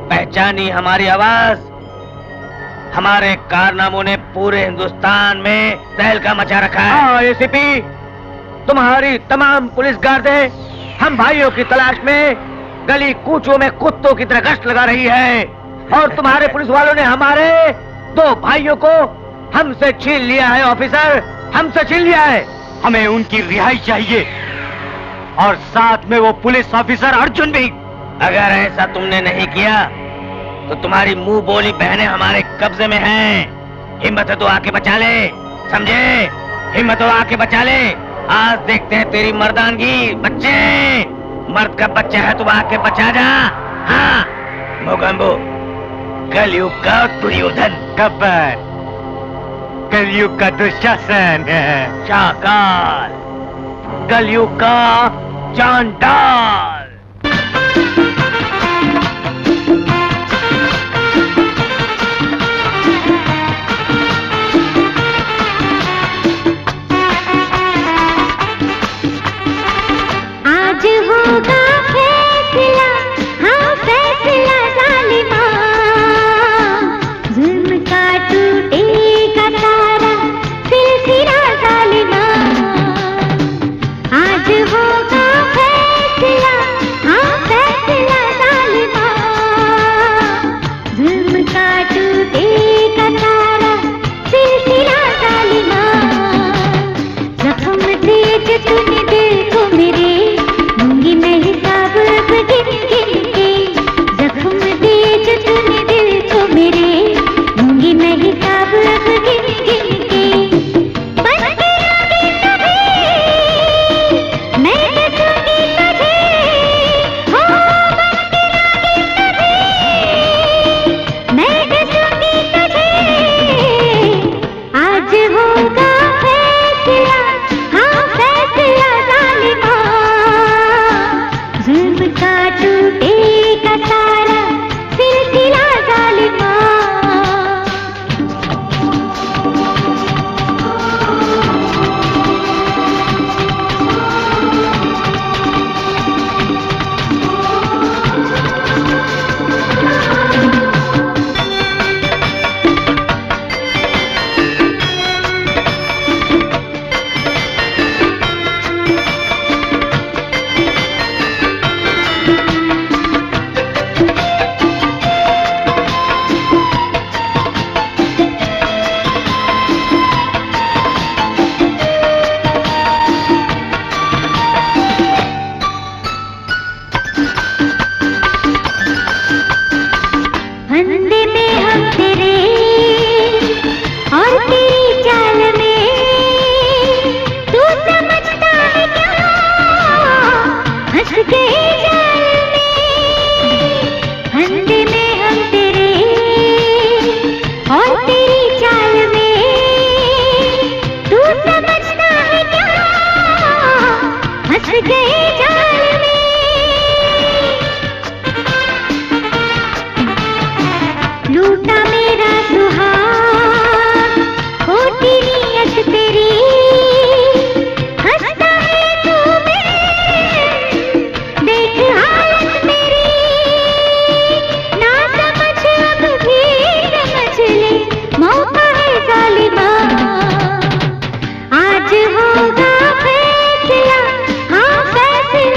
पहचानी हमारी आवाज? हमारे कारनामों ने पूरे हिंदुस्तान में तहलका मचा रखा है। हाँ एसीपी, तुम्हारी तमाम पुलिस गार्डें हम भाइयों की तलाश में गली कूचों में कुत्तों की तरह गश्त लगा रही है, और तुम्हारे पुलिस वालों ने हमारे 2 भाइयों को हमसे छीन लिया है। ऑफिसर, हमसे छीन लिया है। हमें उनकी रिहाई चाहिए, और साथ में वो पुलिस ऑफिसर अर्जुन भी। अगर ऐसा तुमने नहीं किया तो तुम्हारी मुंह बोली बहनें हमारे कब्जे में हैं। हिम्मत है तो आके बचा ले, समझे? हिम्मत हो आके बचा ले। आज देखते हैं तेरी मर्दानगी। बच्चे, मर्द का बच्चा है, तुम आके बचा जा। हाँ मोगंबो, कलयुग का दुर्योधन, गब्बर, कलयुग का दुशासन है, शाकाल, कलयुग का चांडाल। आज होगा फैसला, हाँ फैसला जालिमा, जुल्म का टूटेगा सारा सिलसिला जालिमा। आज होगा फैसला, हाँ फैसला जालिमा, जुल्म का टूटेगा सारा सिलसिला जालिमा। जख्म दे जो तूने दिल को मेरे, दूंगी मैं हिसाब अब गिन गिन के। जख्म दे जो तूने दिल को मेरे, दूंगी मैं हिसाब अब गिन गिन के। बन के रोगी कभी मैं डसूंगी तुझे, हो बन के रोगी कभी मैं डसूंगी तुझे। आज होगा फैसला, हाँ फैसला जालिमा, जुल्म का टूटेगा सारा सिलसिला जालिमा। फंदे में हम तेरे और तेरी चाल में, तू समझता है क्या हंस गए जाल में। फंदे में हम तेरे और तेरी चाल में, तू समझता है क्या हंस गए जाल में। लूटा मेरा सुहाग, खोटी नीयत तेरी, हंसता है तू मेरे, देख हालत मेरी। ना समझ अब भी समझ ले, मौका है जालिमा। आज होगा फैसला, हाँ फैसला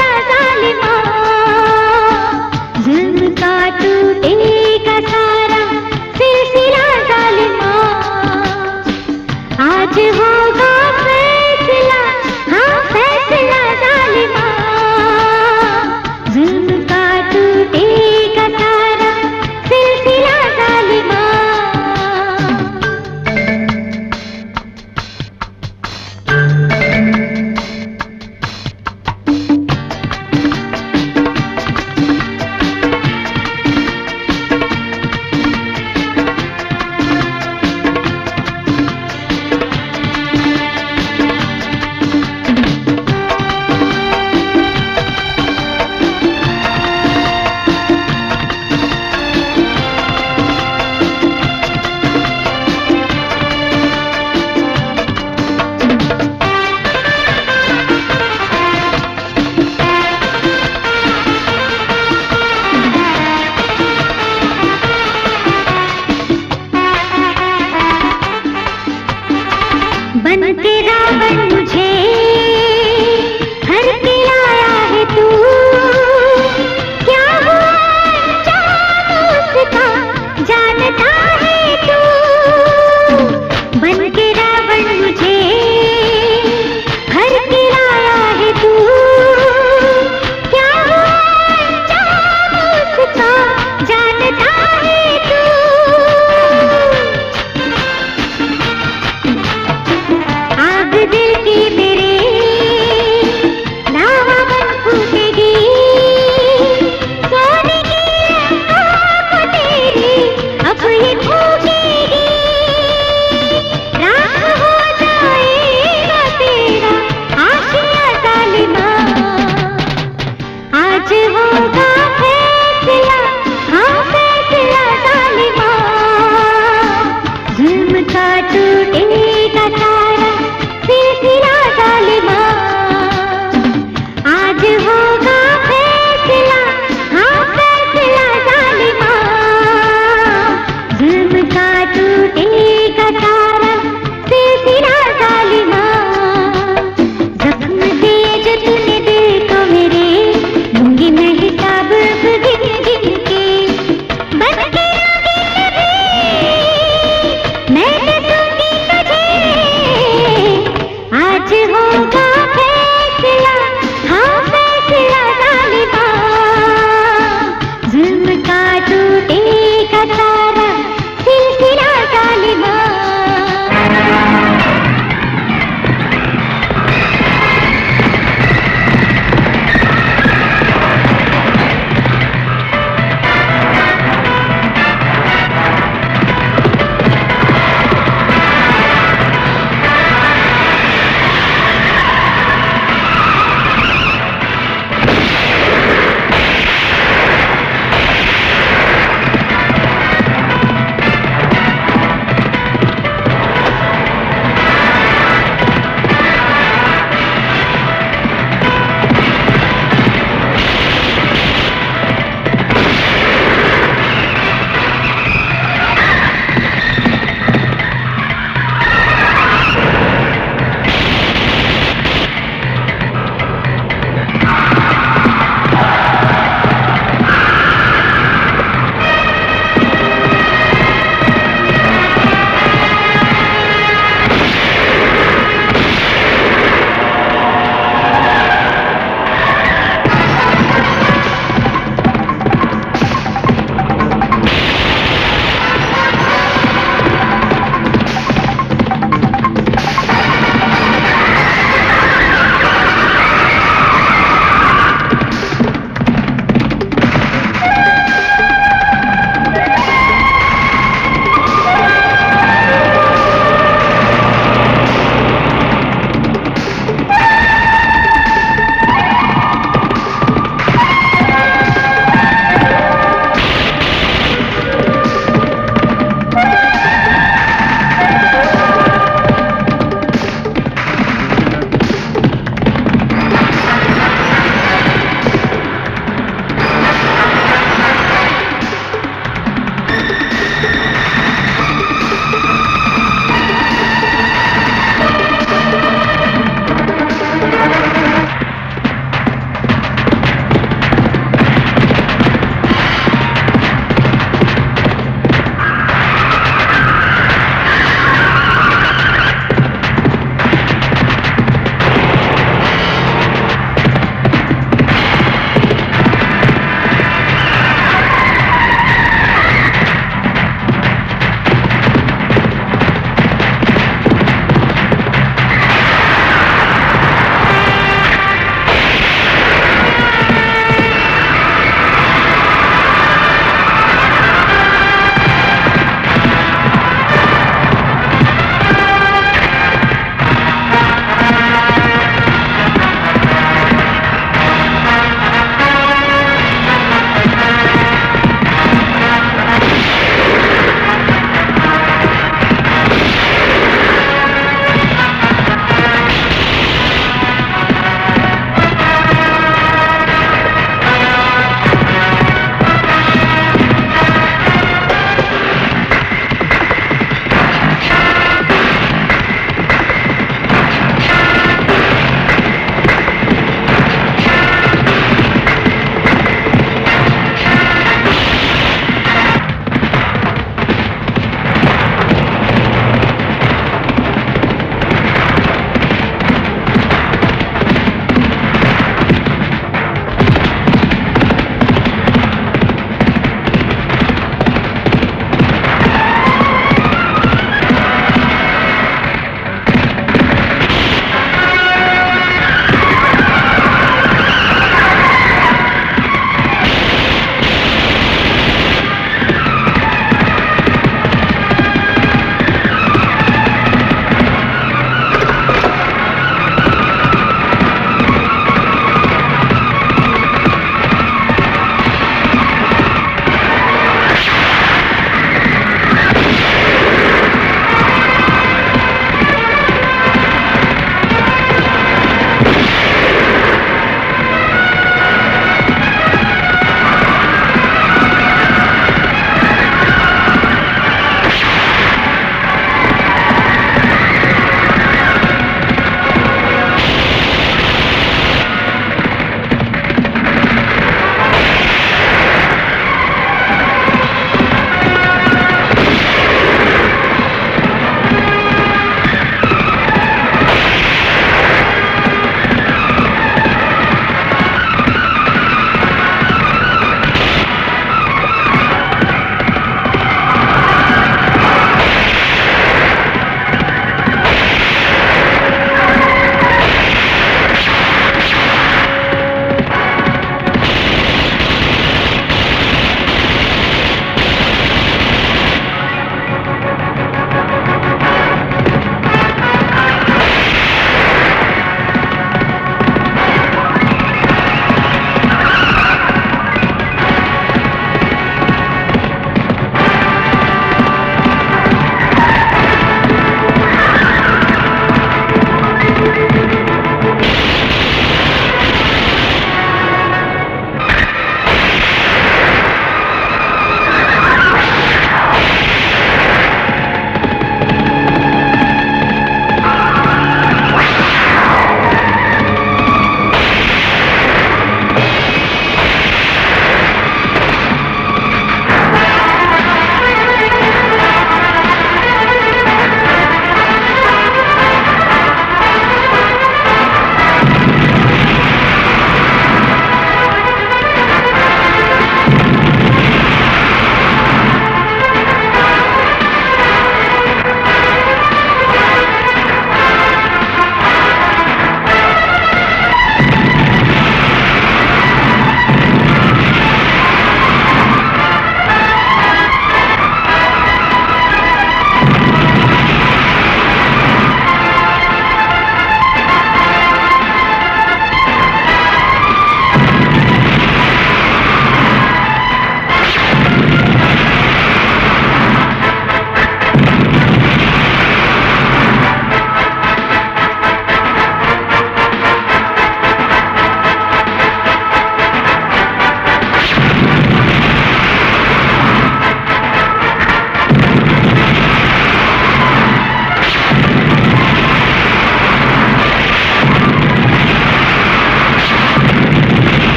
होगा फैसला, हाँ फैसला जालिमा, जुल्म का टूटेगा सारा सिलसिला जालिमा।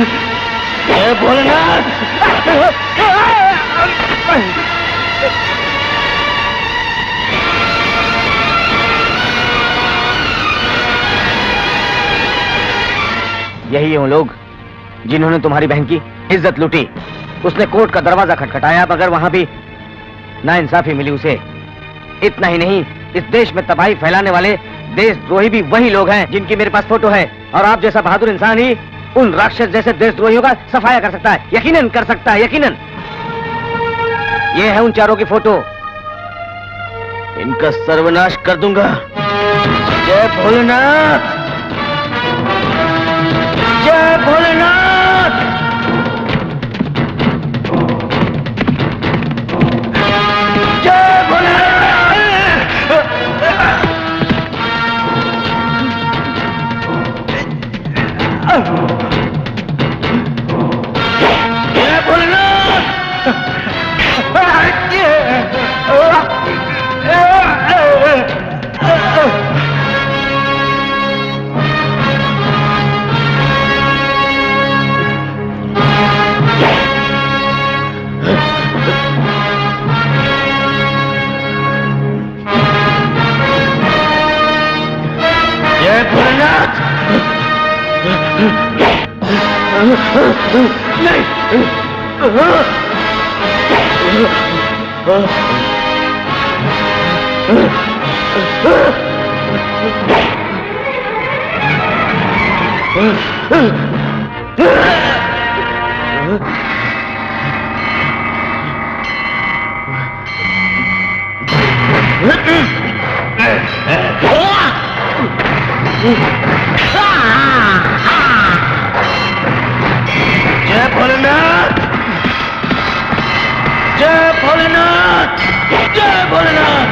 जय भोलेनाथ। यही हैं वो लोग जिन्होंने तुम्हारी बहन की इज्जत लूटी। उसने कोर्ट का दरवाजा खटखटाया मगर वहां भी नाइंसाफी मिली उसे। इतना ही नहीं, इस देश में तबाही फैलाने वाले देशद्रोही भी वही लोग हैं जिनकी मेरे पास फोटो है। और आप जैसा बहादुर इंसान ही उन राक्षस जैसे देशद्रोहियों का सफाया कर सकता है, यकीनन कर सकता है, यकीनन। ये है उन चारों की फोटो। इनका सर्वनाश कर दूंगा। जय भोलेनाथ, जय भोलेनाथ। जय भोलेनाथ। जय भोलेनाथ। जय भोलेनाथ। जय भोलेनाथ, जय भोलेनाथ, जय भोलेनाथ।